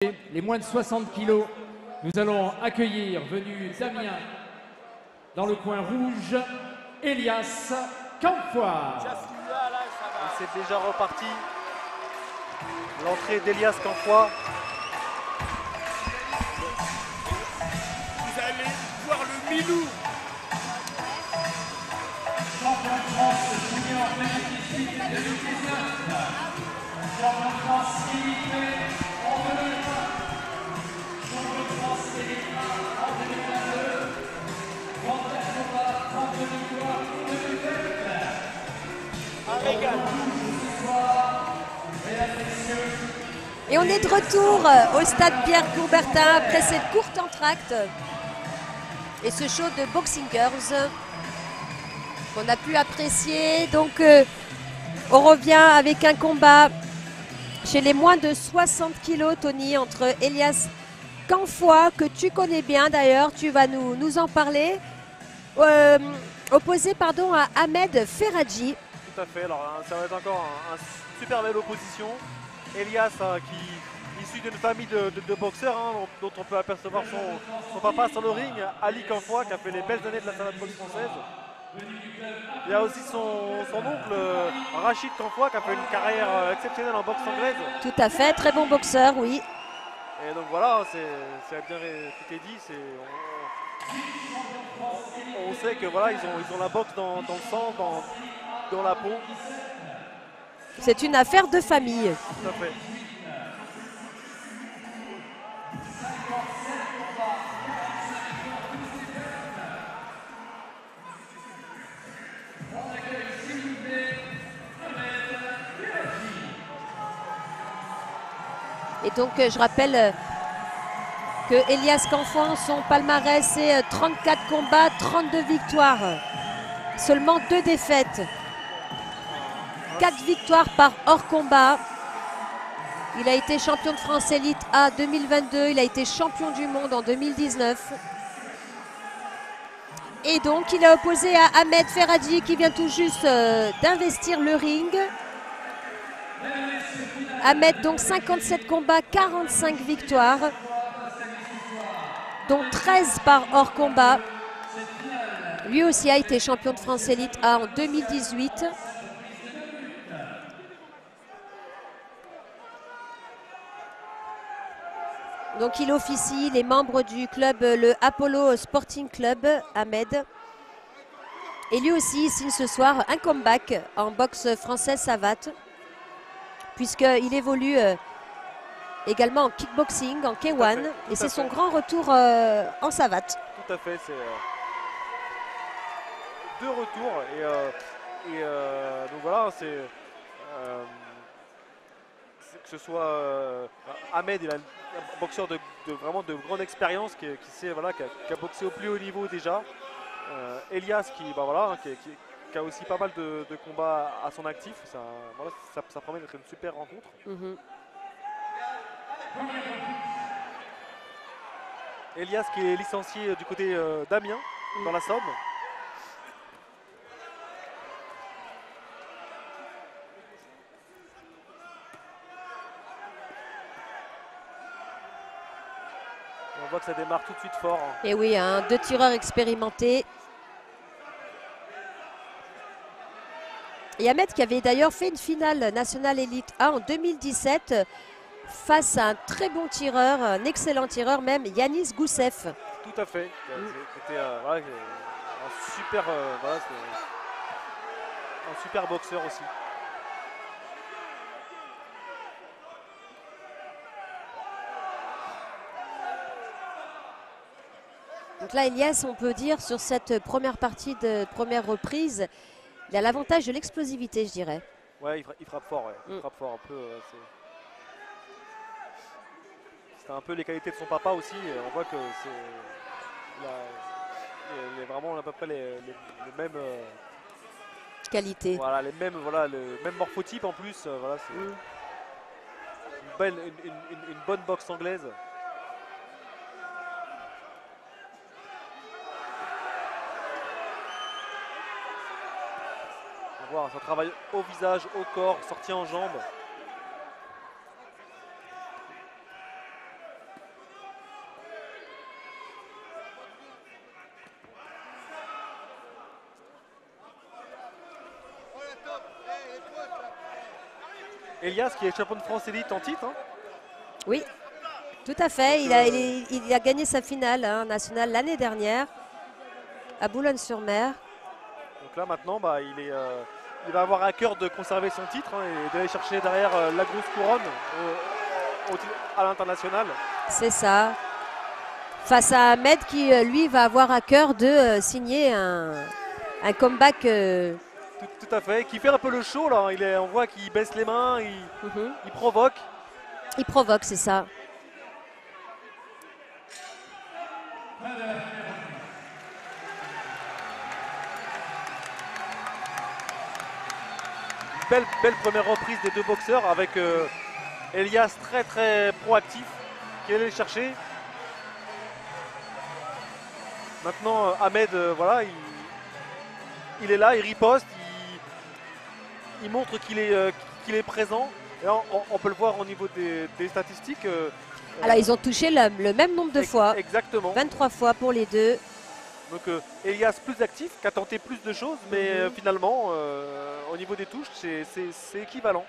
Les moins de 60 kilos, nous allons accueillir, venu d'Amiens, dans le coin rouge, Elias Camfoy. C'est déjà reparti. L'entrée d'Elias Camfoy. Vous allez voir le Milou. Champion de France junior 2018 et 2019. Champion de France élite en 2020. Champion de France élite en 2022. 34 combats, 32 victoires, 2 défaites. Un régal. Et on est de retour au stade Pierre-Coubertin après cette courte entracte et ce show de Boxing Girls qu'on a pu apprécier. Donc on revient avec un combat chez les moins de 60 kilos, Tony, entre Elias Camfoy, que tu connais bien d'ailleurs, tu vas nous en parler, opposé pardon, à Ahmed Ferradji. Tout à fait, alors ça va être encore une super belle opposition. Elias qui issu d'une famille de boxeurs dont on peut apercevoir son papa sur le ring, Ali Camfoy, qui a fait les belles années de la salade boxe française. Il y a aussi son oncle Rachid Camfoy qui a fait une carrière exceptionnelle en boxe anglaise. Tout à fait, très bon boxeur, oui. Et donc voilà, c'est bien tout est dit. On sait que voilà, ils ont la boxe dans le sang, dans la peau. C'est une affaire de famille. Tout à fait. Et donc je rappelle que Elias Camfoy, son palmarès, c'est 34 combats, 32 victoires. Seulement 2 défaites. 4 victoires par hors combat. Il a été champion de France Élite A 2022. Il a été champion du monde en 2019. Et donc il est opposé à Ahmed Ferradji qui vient tout juste d'investir le ring. Ahmed, donc 57 combats, 45 victoires, dont 13 par hors combat. Lui aussi a été champion de France Élite A en 2018. Donc il officie, il est membre du club, le Apollo Sporting Club, Ahmed. Et lui aussi il signe ce soir un comeback en boxe française savate, puisqu'il évolue également en kickboxing, en K1, et c'est son grand retour en savate. Tout à fait, c'est deux retours, et donc voilà, c'est que ce soit Ahmed, il a un boxeur vraiment de grande expérience qui sait, voilà, qui a boxé au plus haut niveau déjà. Elias qui a aussi pas mal de combats à son actif. Ça promet d'être une super rencontre. Elias qui est licencié du côté d'Amiens, dans la Somme. On voit que ça démarre tout de suite fort. Et oui, hein, 2 tireurs expérimentés. Et Ahmed qui avait d'ailleurs fait une finale nationale élite A en 2017 face à un très bon tireur, un excellent tireur même, Yanis Gousseff. Tout à fait. C'était un super boxeur aussi. Donc là, Elias, on peut dire sur cette première partie de première reprise, il a l'avantage de l'explosivité, je dirais. Ouais, il frappe fort, ouais. Il frappe fort un peu. C'est un peu les qualités de son papa aussi. On voit que il est vraiment à peu près les mêmes qualités. Voilà, le même morphotype en plus. Voilà, c'est une bonne boxe anglaise. On va voir son travail au visage, au corps, sorti en jambes. Elias qui est champion de France élite en titre. Hein. Oui, tout à fait. Il a gagné sa finale nationale l'année dernière à Boulogne-sur-Mer. Donc là maintenant, bah, il va avoir à cœur de conserver son titre et d'aller chercher derrière la grosse couronne à l'international. C'est ça. Face à Ahmed qui, lui, va avoir à cœur de signer un comeback. Tout à fait. Qui fait un peu le show là. On voit qu'il baisse les mains, il provoque. Il provoque, c'est ça. Belle première reprise des deux boxeurs avec Elias très très proactif qui est allé le chercher. Maintenant Ahmed, voilà, il est là, il riposte, il montre qu'il est présent. Et on peut le voir au niveau des statistiques. Alors ils ont touché le même nombre de fois. Exactement. 23 fois pour les deux. Donc Elias plus actif, qui a tenté plus de choses, mais finalement au niveau des touches c'est équivalent.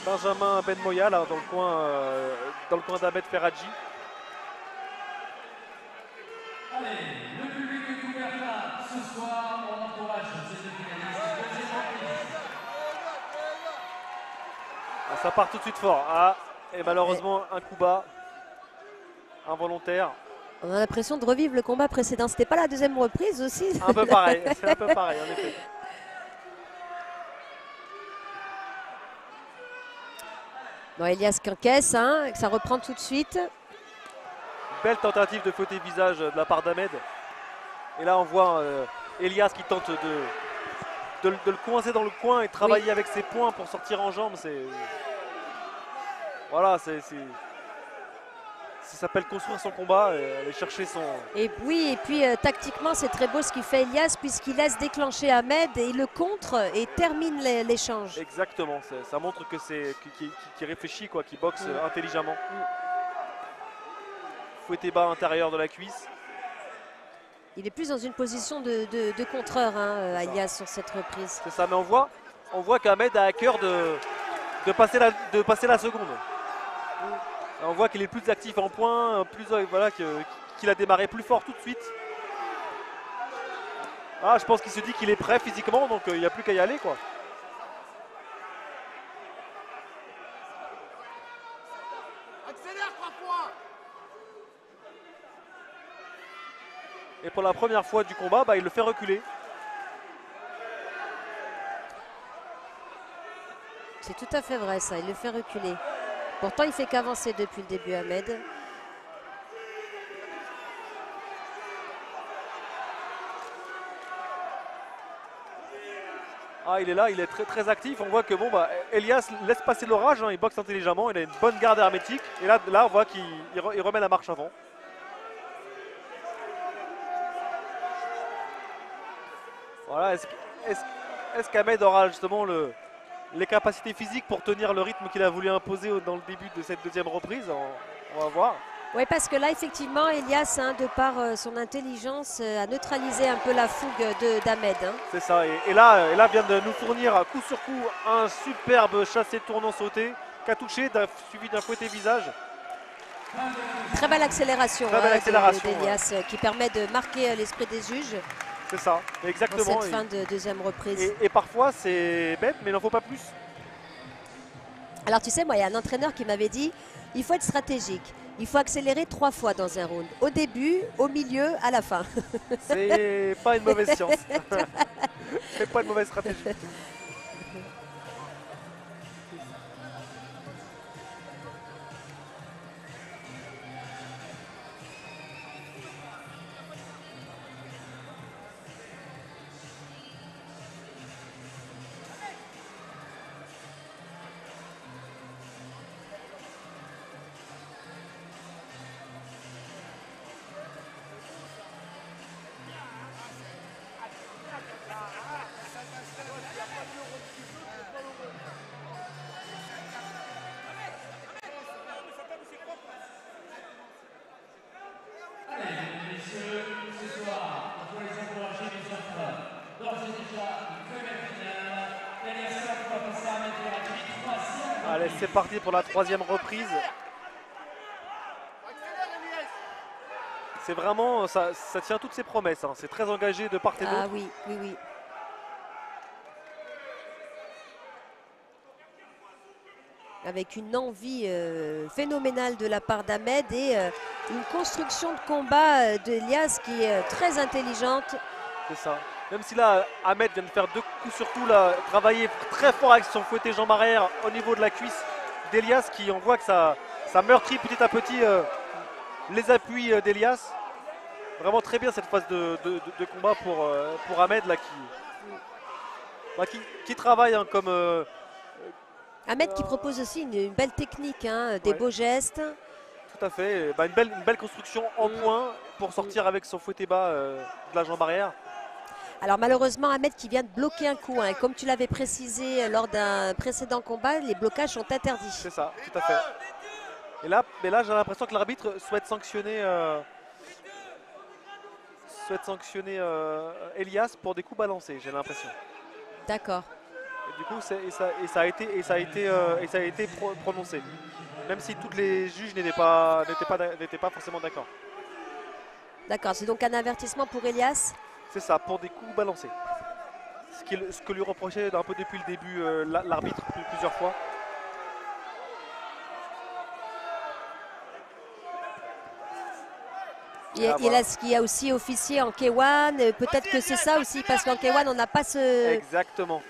Benjamin Benmoya là, dans le coin d'Ahmed Ferradji. Allez, le public de Coubertin, ce soir, on encourage ces deux finalistes. Deuxième reprise. Ah, ça part tout de suite fort. Ah, et malheureusement un coup bas, involontaire. On a l'impression de revivre le combat précédent. C'était pas la deuxième reprise aussi? Un peu pareil, c'est un peu pareil en effet. Bon, Elias qui encaisse, ça reprend tout de suite. Belle tentative de fouetter visage de la part d'Ahmed. Et là on voit Elias qui tente de le coincer dans le coin et travailler avec ses poings pour sortir en jambes. Voilà, ça s'appelle construire son combat et aller chercher son... Et oui, et puis tactiquement c'est très beau ce qu'il fait Elias puisqu'il laisse déclencher Ahmed et il le contre et termine l'échange. Exactement, ça montre que qu'il réfléchit, quoi, qu'il boxe intelligemment. Fouetté bas intérieur de la cuisse. Il est plus dans une position de contreur, Elias, sur cette reprise. C'est ça, mais on voit qu'Ahmed a à cœur de passer la seconde. On voit qu'il est plus actif en point, voilà, qu'il a démarré plus fort tout de suite. Ah, je pense qu'il se dit qu'il est prêt physiquement, donc il n'y a plus qu'à y aller, quoi. Accélère parfois. Et pour la première fois du combat, il le fait reculer. C'est tout à fait vrai ça, il le fait reculer. Pourtant il fait qu'avancer depuis le début Ahmed. Ah, il est là, il est très très actif. On voit que Elias laisse passer l'orage, il boxe intelligemment, il a une bonne garde hermétique. Et là on voit qu'il remet la marche avant. Voilà, est-ce qu'Ahmed aura justement les capacités physiques pour tenir le rythme qu'il a voulu imposer dans le début de cette deuxième reprise? On va voir. Oui, parce que là, effectivement, Elias, de par son intelligence, a neutralisé un peu la fougue d'Ahmed. C'est ça, et là vient de nous fournir coup sur coup un superbe chassé tournant sauté qu'a touché, suivi d'un fouetté visage. Très belle accélération, d'Elias, qui permet de marquer l'esprit des juges. C'est ça, exactement. Dans cette fin de deuxième reprise. Et parfois c'est bête, mais il n'en faut pas plus. Alors tu sais, moi, il y a un entraîneur qui m'avait dit, il faut être stratégique. Il faut accélérer 3 fois dans un round. Au début, au milieu, à la fin. C'est pas une mauvaise science. C'est pas une mauvaise stratégie. Allez, c'est parti pour la 3e reprise. Accélère, Elias. C'est vraiment, ça tient toutes ses promesses, hein. C'est très engagé de part et Ah d'autre. oui, oui, oui. Avec une envie phénoménale de la part d'Ahmed et une construction de combat d'Elias qui est très intelligente. C'est ça. Même si là, Ahmed vient de faire 2 coups sur coup, là, travailler très fort avec son fouetté jambe arrière au niveau de la cuisse d'Elias, qui on voit que ça meurtrit petit à petit les appuis d'Elias. Vraiment très bien cette phase de combat pour Ahmed là, qui travaille hein, comme Ahmed qui propose aussi une belle technique, hein, des Ouais. beaux gestes. tout à fait bah, une belle construction en point pour sortir avec son fouetté bas de la jambe arrière. Alors malheureusement, Ahmed qui vient de bloquer un coup, hein, et comme tu l'avais précisé lors d'un précédent combat, les blocages sont interdits. C'est ça, tout à fait. Et là, mais là j'ai l'impression que l'arbitre souhaite sanctionner Elias pour des coups balancés, j'ai l'impression. D'accord. Et du coup, ça a été prononcé. Même si toutes les juges n'étaient pas forcément d'accord. D'accord, c'est donc un avertissement pour Elias. C'est ça, pour des coups balancés. Ce que lui reprochait un peu depuis le début l'arbitre plusieurs fois. Et là, ce qui a aussi officié en K1, peut-être que c'est ça aussi, parce qu'en K1, on n'a pas Exactement.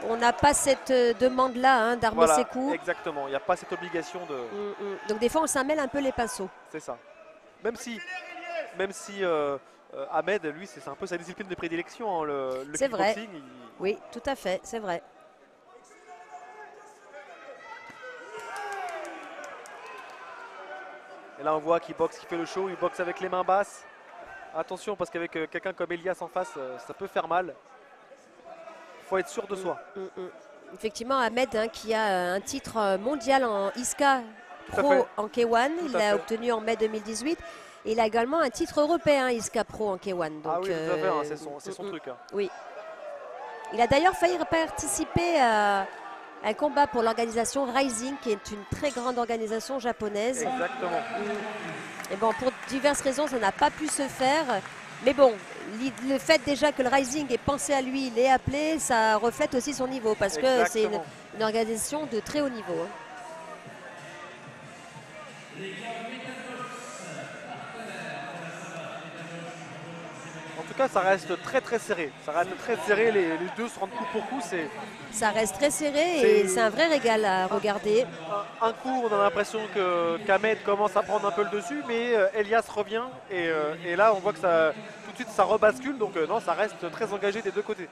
on n'a pas cette demande-là hein, d'armer Voilà, ses coups. exactement. Il n'y a pas cette obligation de. Donc des fois, on s'en mêle un peu les pinceaux. C'est ça. Même si Ahmed, lui, c'est un peu sa discipline de prédilection, hein, le C'est vrai. kickboxing. Oui, tout à fait, c'est vrai. Et là, on voit qu'il boxe, qu'il fait le show, il boxe avec les mains basses. Attention, parce qu'avec quelqu'un comme Elias en face, ça peut faire mal. Il faut être sûr de soi. Effectivement, Ahmed hein, qui a un titre mondial en ISCA Tout à Pro fait. en K1, il à l'a fait. obtenu en mai 2018. Et il a également un titre européen ISCA Pro en K1. Donc, Ah oui, tout à fait, hein, c'est son truc. Hein. Oui. Il a d'ailleurs failli participer à un combat pour l'organisation Rising, qui est une très grande organisation japonaise. Exactement. Et bon, pour diverses raisons, ça n'a pas pu se faire. Mais bon, le fait déjà que le Rising ait pensé à lui, il l'ait appelé, ça reflète aussi son niveau, parce que c'est Exactement. une organisation de très haut niveau. hein. En tout cas, ça reste très très serré. Ça reste très serré, les deux se rendent coup pour coup. C'est Ça reste très serré et C'est- c'est un vrai régal à regarder. un coup, on a l'impression qu'Ahmed commence à prendre un peu le dessus, mais Elias revient et là, on voit que ça, tout de suite, ça rebascule. Donc non, ça reste très engagé des deux côtés.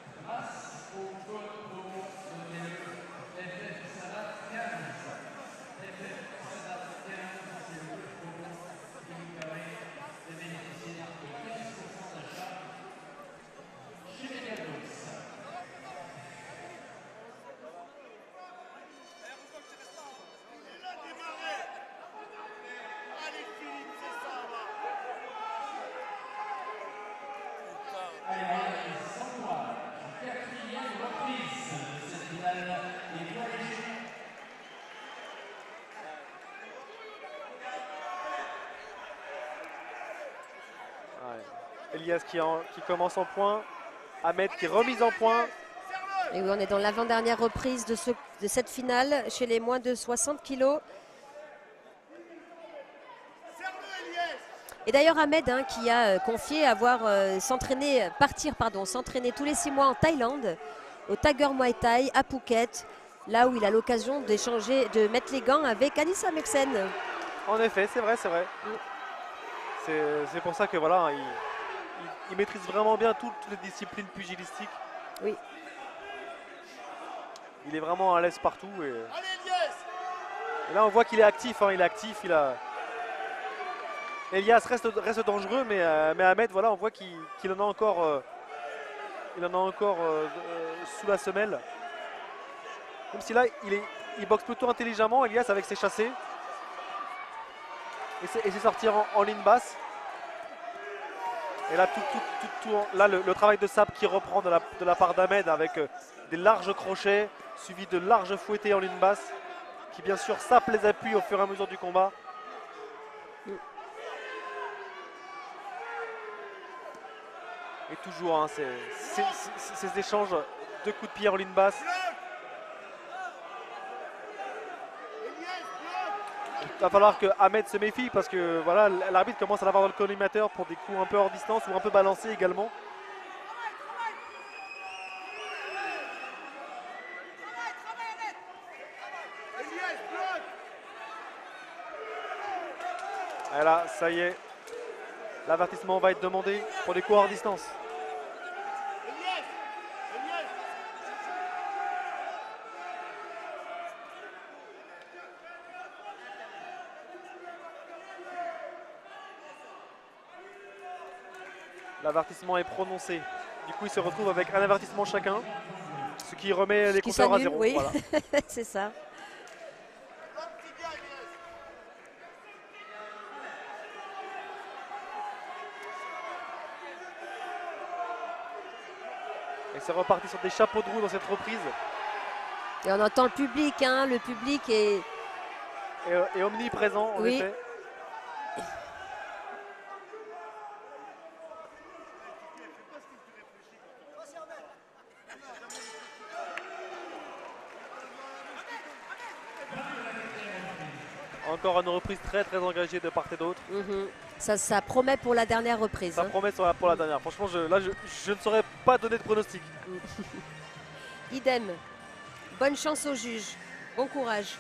Allez, Philippe, c'est ça, va. Quatrième reprise de cette finale des poids légers. Ouais. Elias qui commence en point. Ahmed qui est remise en point. Et oui, on est dans l'avant-dernière reprise de cette finale chez les moins de 60 kilos. Serre-le, Elias. Et d'ailleurs Ahmed hein, qui a confié avoir s'entraîner tous les 6 mois en Thaïlande, au Tiger Muay Thai à Phuket, là où il a l'occasion de mettre les gants avec Anissa Meksen. En effet, c'est vrai, c'est vrai. C'est pour ça que voilà, hein, il maîtrise vraiment bien toutes les disciplines pugilistiques. Oui. Il est vraiment à l'aise partout. Et Allez, Elias. là, on voit qu'il est actif. Hein, il est actif. Elias reste dangereux, mais Ahmed, voilà, on voit qu'il en a encore, sous la semelle. Même si là, il boxe plutôt intelligemment, Elias, avec ses chassés. Et ses sortir en ligne basse. Et là, le travail de sape qui reprend de la part d'Ahmed avec des larges crochets, suivi de larges fouettés en ligne basse. qui bien sûr sape les appuis au fur et à mesure du combat. Et toujours hein, ces échanges de coups de pied en ligne basse. Il va falloir que Ahmed se méfie parce que voilà, l'arbitre commence à l'avoir dans le collimateur pour des coups un peu hors distance ou un peu balancés également. Et là, ça y est, l'avertissement va être demandé pour des coups hors distance. L'avertissement est prononcé. Du coup, ils se retrouvent avec un avertissement chacun, ce qui remet les compteurs à zéro. Oui, Voilà. c'est ça. Et c'est reparti sur des chapeaux de roue dans cette reprise. Et on entend le public, hein, le public est... Et omniprésent, en effet. Encore une reprise très très engagée de part et d'autre. Ça promet pour la dernière reprise. Ça promet pour la dernière. Franchement, là, je ne saurais pas donner de pronostic. Idem. Bonne chance aux juges. Bon courage.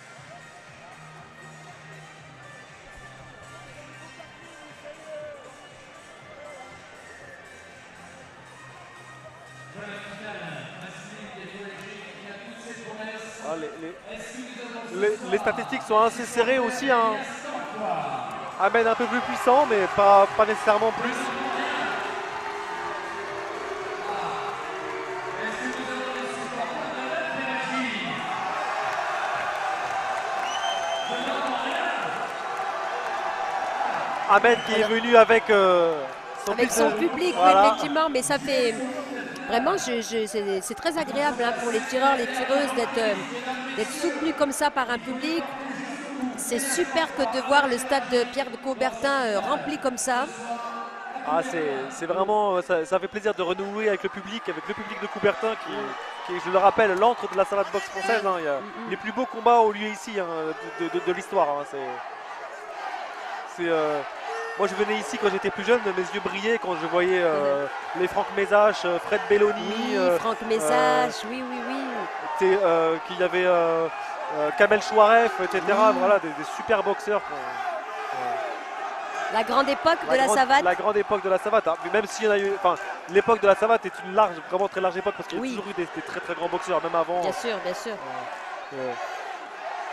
Ah, les statistiques sont assez serrées aussi. Hein. Ahmed un peu plus puissant, mais pas nécessairement plus. Ahmed qui est venu avec son public, voilà. Oui, effectivement, mais ça fait vraiment, c'est très agréable hein, pour les tireurs, les tireuses d'être soutenus comme ça par un public. C'est super que de voir le stade de Pierre de Coubertin rempli comme ça. Ah, c'est vraiment, ça fait plaisir de renouer avec le public de Coubertin qui est, je le rappelle, l'antre de la savate boxe française. Hein. Il y a les plus beaux combats ont lieu ici hein, de l'histoire. Hein. Moi je venais ici quand j'étais plus jeune, mes yeux brillaient quand je voyais les Franck Mézache, Fred Belloni. Franck Mézache, oui. Qu'il y avait Kamel Chouaref, etc. Voilà, des super boxeurs. La grande époque de la savate. La grande époque de la savate. Hein. Même s'il y en a eu. Enfin, l'époque de la savate est une large, vraiment très large époque parce qu'il y a toujours eu des très très grands boxeurs, même avant. Bien sûr.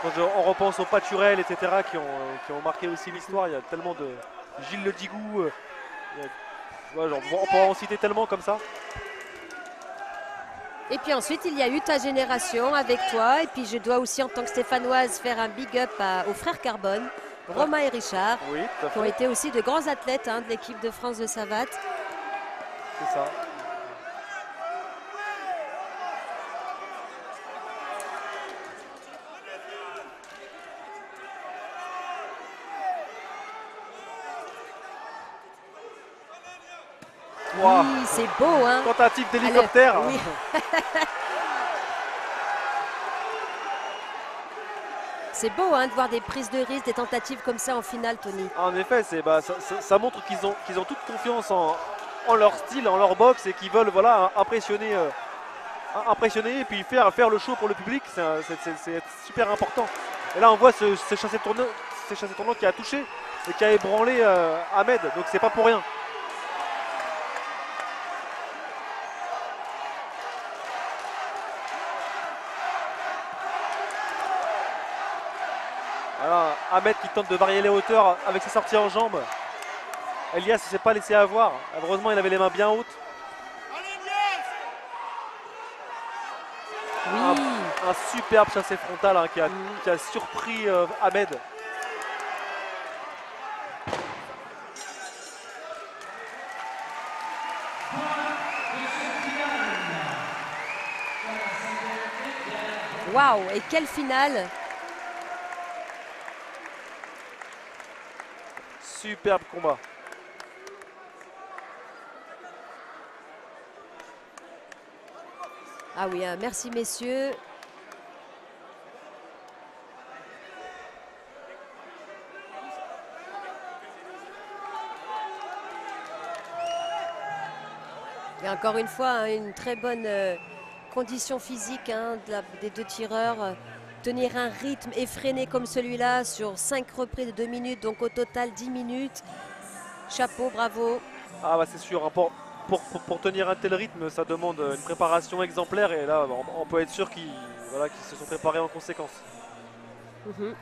Quand on repense aux Paturel, etc., qui ont marqué aussi l'histoire, il y a tellement de. Gilles Le Digou, on peut en citer tellement comme ça. Et puis ensuite, il y a eu ta génération avec toi. Et puis je dois aussi, en tant que stéphanoise, faire un big up aux frères Carbone, Romain et Richard, qui ont été aussi de grands athlètes hein, de l'équipe de France de savate. C'est ça. Wow. Oui, c'est beau, hein. Tentative d'hélicoptère. Oui. C'est beau hein, de voir des prises de risque, des tentatives comme ça en finale, Tony. En effet, ça montre qu'ils ont toute confiance en leur style, en leur boxe et qu'ils veulent voilà, impressionner et puis faire le show pour le public. C'est super important. Et là, on voit ce chassé tournant qui a touché et qui a ébranlé Ahmed. Donc, c'est pas pour rien. Voilà, Ahmed qui tente de varier les hauteurs avec ses sorties en jambes. Elias ne s'est pas laissé avoir. Heureusement, il avait les mains bien hautes. Oui. Un superbe chassé frontal hein, qui a surpris Ahmed. Waouh, et quelle finale! Superbe combat. Ah oui, hein, merci messieurs. Et encore une fois, hein, une très bonne condition physique hein, des deux tireurs. Tenir un rythme effréné comme celui-là sur 5 reprises de 2 minutes, donc au total 10 minutes. Chapeau, bravo. Ah bah c'est sûr, hein, pour tenir un tel rythme, ça demande une préparation exemplaire et là, on peut être sûr qu'ils voilà, qu'ils se sont préparés en conséquence. Mhm.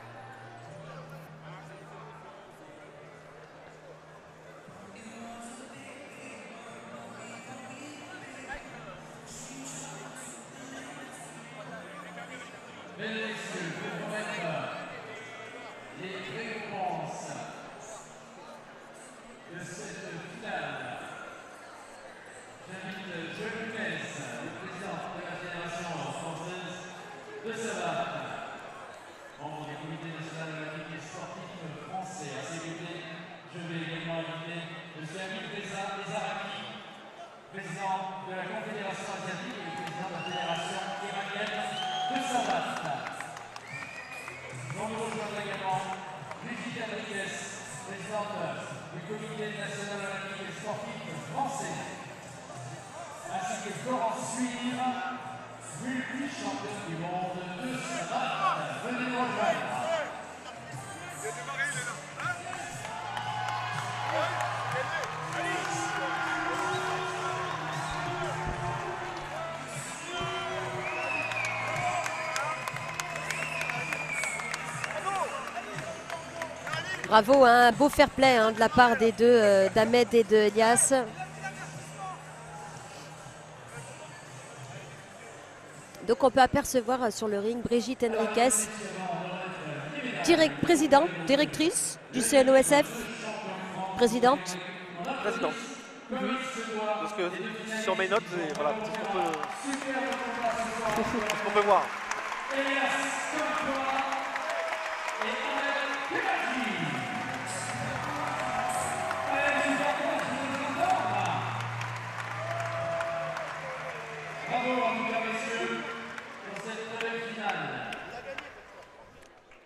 Président de la Confédération asiatique et président de la Fédération iranienne de savate. Nous rejoignons également Brigitte Henriquez, présidente du Comité national olympique et sportif français, ainsi que Florence Suire, multi-championne du monde de savate. Venez nous rejoindre. Bravo, un beau fair play hein, de la part des deux, d'Ahmed et de Elias. Donc on peut apercevoir sur le ring Brigitte Henriquez, présidente, directrice du CNOSF, présidente. Présidente. Parce que sur mes notes, voilà, c'est ce qu'on peut voir.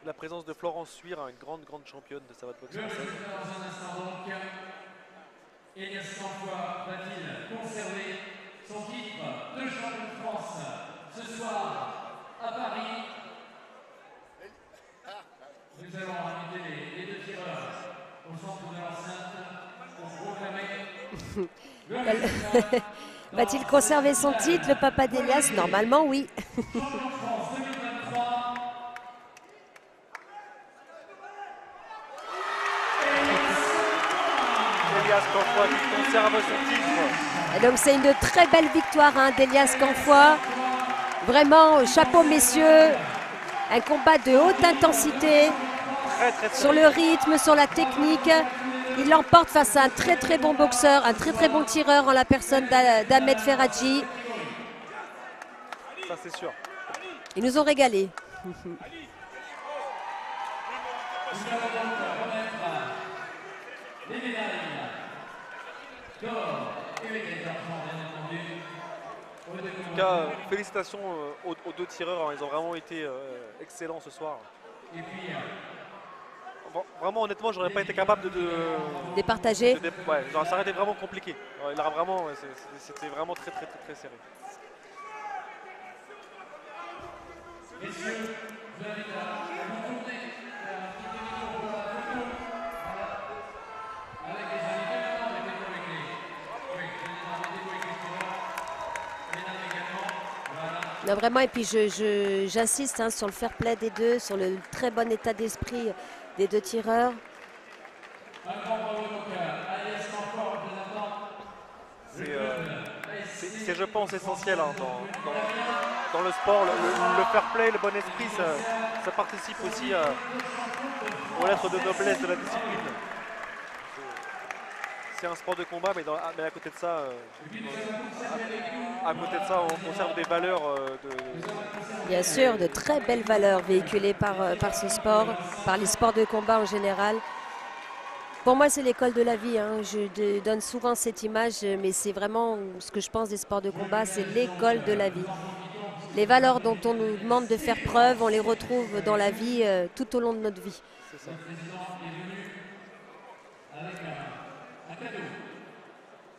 La présence de Florence Suire, une grande championne de savate boxe française. Dans un instant donc, Elias Canfois va-t-il conserver son titre de champion de France ce soir à Paris? Nous allons inviter les deux tireurs au centre de l'enceinte pour proclamer Va-t-il conserver son titre, le papa d'Elias? Normalement, oui. champion de France 2023. Elias Canfois qui conserve son titre. Et donc c'est une très belle victoire hein, d'Elias Canfois. Vraiment, chapeau messieurs. Un combat de haute intensité. Très Sur le rythme, sur la technique. Il l'emporte face à un très bon boxeur, un très bon tireur en la personne d'Ahmed Ferhadji. Ça c'est sûr. Ils nous ont régalé. Les médailles d'or et médailles d'argent, bien entendu. En tout cas, félicitations aux deux tireurs, hein, ils ont vraiment été excellents ce soir. Et puis, Bon, vraiment, honnêtement, j'aurais pas été capable de Départager. ouais, genre, ça aurait été vraiment compliqué. Il a vraiment, c'était vraiment très serré. messieurs, je vous invite à vous tourner vers un petit micro pour la photo. Voilà. Avec les invités, maintenant, mettez-vous avec les. Oui, mettez-vous avec les tireurs. Mesdames également. Voilà. Non, vraiment, et puis j'insiste hein, sur le fair play des deux, sur le très bon état d'esprit des deux tireurs. Un grand bravo donc à Elias Canfois, représentant. C'est, je pense, essentiel hein, dans le sport. Le fair play, le bon esprit, ça participe aussi aux lettres de noblesse de la discipline. C'est un sport de combat, mais à côté de ça, on conserve des valeurs Bien sûr, de très belles valeurs véhiculées par ce sport, par les sports de combat en général. Pour moi, c'est l'école de la vie. Hein. Donne souvent cette image, mais c'est vraiment ce que je pense des sports de combat, c'est l'école de la vie. Les valeurs dont on nous demande de faire preuve, on les retrouve dans la vie tout au long de notre vie. C'est ça.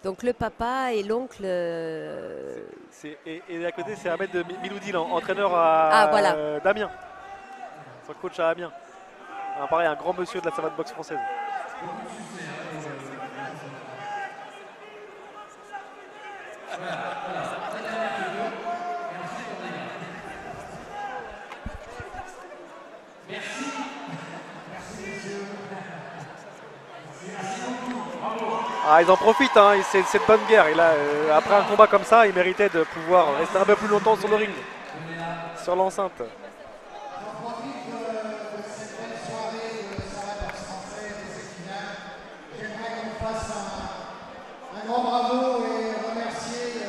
Donc le papa et l'oncle... Et à côté, c'est Ahmed Miloudi, entraîneur à voilà. d'Amiens. Son coach à Amiens. Pareil, un grand monsieur de la savate boxe française. Ah, ils en profitent, hein. C'est cette bonne guerre. Et là, après un combat comme ça, il méritait de pouvoir rester un peu plus longtemps sur le ring, sur l'enceinte. Un grand bravo et remercier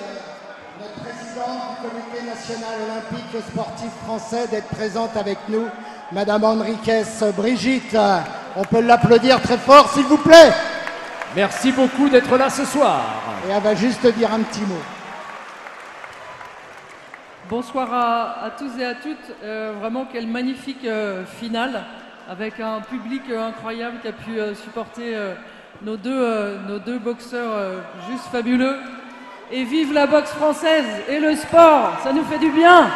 notre présidente du Comité national olympique sportif français d'être présente avec nous, Madame Henriquez Brigitte. On peut l'applaudir très fort, s'il vous plaît. Merci beaucoup d'être là ce soir. Et elle va juste dire un petit mot. Bonsoir à tous et à toutes. Vraiment, quelle magnifique finale avec un public incroyable qui a pu supporter nos deux boxeurs juste fabuleux. Et vive la boxe française et le sport, ça nous fait du bien.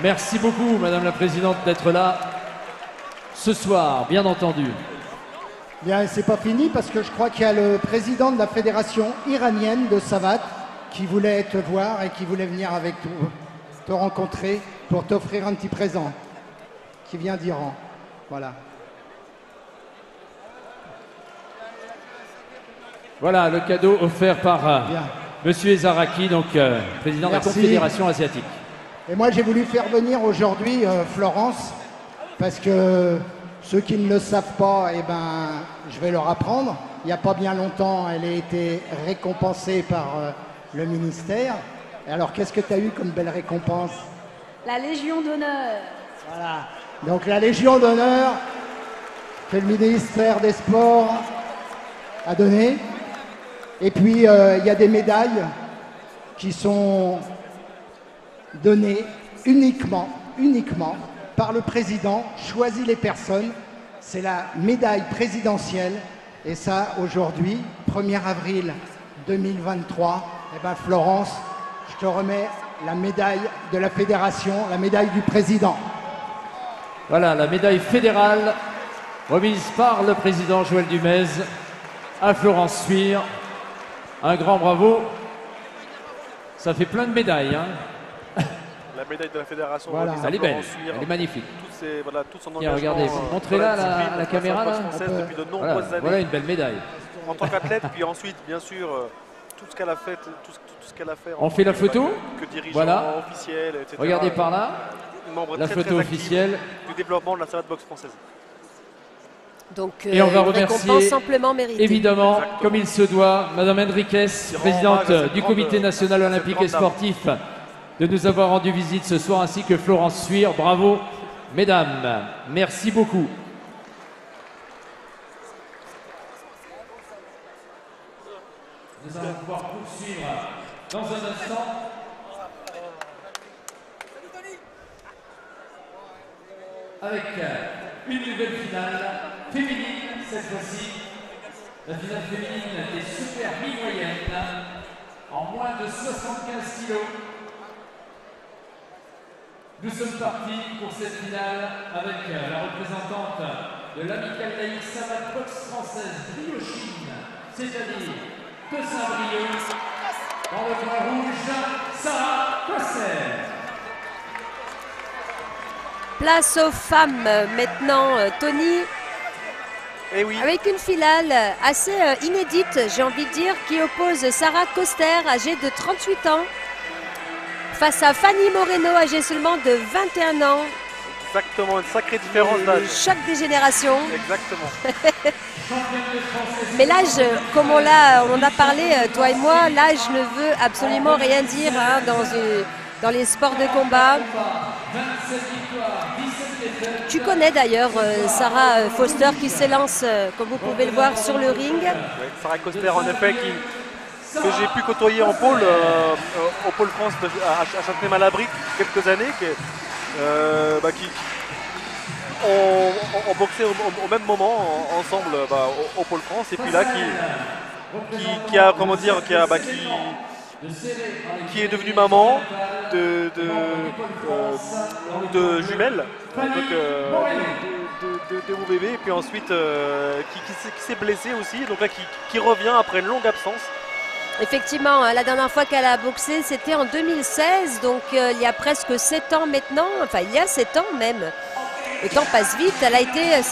Merci beaucoup, Madame la Présidente, d'être là ce soir, bien entendu. Bien, c'est pas fini parce que je crois qu'il y a le président de la fédération iranienne de savate qui voulait te voir et qui voulait venir avec te rencontrer pour t'offrir un petit présent, qui vient d'Iran. Voilà. Voilà le cadeau offert par Monsieur Ezaraki, donc président Merci. de la Confédération asiatique. Et moi, j'ai voulu faire venir aujourd'hui Florence, parce que ceux qui ne le savent pas, eh ben, je vais leur apprendre. Il n'y a pas bien longtemps, elle a été récompensée par le ministère. Et alors, qu'est-ce que tu as eu comme belle récompense? La Légion d'honneur. Voilà. Donc, la Légion d'honneur que le ministère des Sports a donnée. Et puis, il y a des médailles qui sont données uniquement par le président, choisit les personnes. C'est la médaille présidentielle. Et ça, aujourd'hui, 1er avril 2023, eh ben, Florence, je te remets la médaille de la fédération, la médaille du président. Voilà, la médaille fédérale remise par le président Joël Dumez à Florence Suire. Un grand bravo. Ça fait plein de médailles, hein. La médaille de la fédération. Voilà. Elle est belle, elle est magnifique. Tout son Tiens, engagement. regardez, montrez-la discipline à la caméra. Là. Française depuis de nombreuses Voilà, années. voilà une belle médaille. En tant qu'athlète, puis ensuite, bien sûr, tout ce qu'elle a fait, tout ce qu'elle a fait. On fait la photo. Que dirigeant Voilà. officiel, etc. Regardez par là. Membre La très, photo très actif officielle. du développement de la savate boxe française. Donc, Et on va une récompense remercier amplement méritée. évidemment, Exactement. comme il se doit, Madame Henriquez, présidente hommage à cette du grande- Comité national cette olympique grande et dame. sportif, de nous avoir rendu visite ce soir, ainsi que Florence Suire. Bravo, mesdames. Merci beaucoup. Nous allons pouvoir poursuivre dans un instant. Avec une nouvelle finale féminine cette fois-ci. La finale féminine des super mi-moyennes en moins de 75 kilos. Nous sommes partis pour cette finale avec la représentante de l'amicale laïque savate boxe française Briochine, c'est-à-dire de Saint-Brieuc, dans le coin rouge, Sarah Cossel. Place aux femmes maintenant, Tony, Et oui, avec une finale assez inédite, j'ai envie de dire, qui oppose Sarah Coster, âgée de 38 ans, face à Fanny Moreno, âgée seulement de 21 ans. exactement, une sacrée différence d'âge. Choc des générations. Exactement. Mais l'âge, comme on en a parlé, toi et moi, l'âge ne veut absolument rien dire hein, dans les sports de combat. Tu connais d'ailleurs Sarah Foster qui s'élance, comme vous pouvez le voir, sur le ring. Ouais, Sarah Foster, en effet, que j'ai pu côtoyer en pôle, au pôle France à Châtenay-Malabry quelques années, qui ont boxé au même moment ensemble au pôle France, et puis là qui est devenue maman de jumelles, donc, de beaux bébés, et puis ensuite qui s'est blessée aussi, donc là qui revient après une longue absence. Effectivement, la dernière fois qu'elle a boxé, c'était en 2016, donc il y a presque 7 ans maintenant, enfin il y a 7 ans même. Le temps passe vite, elle a été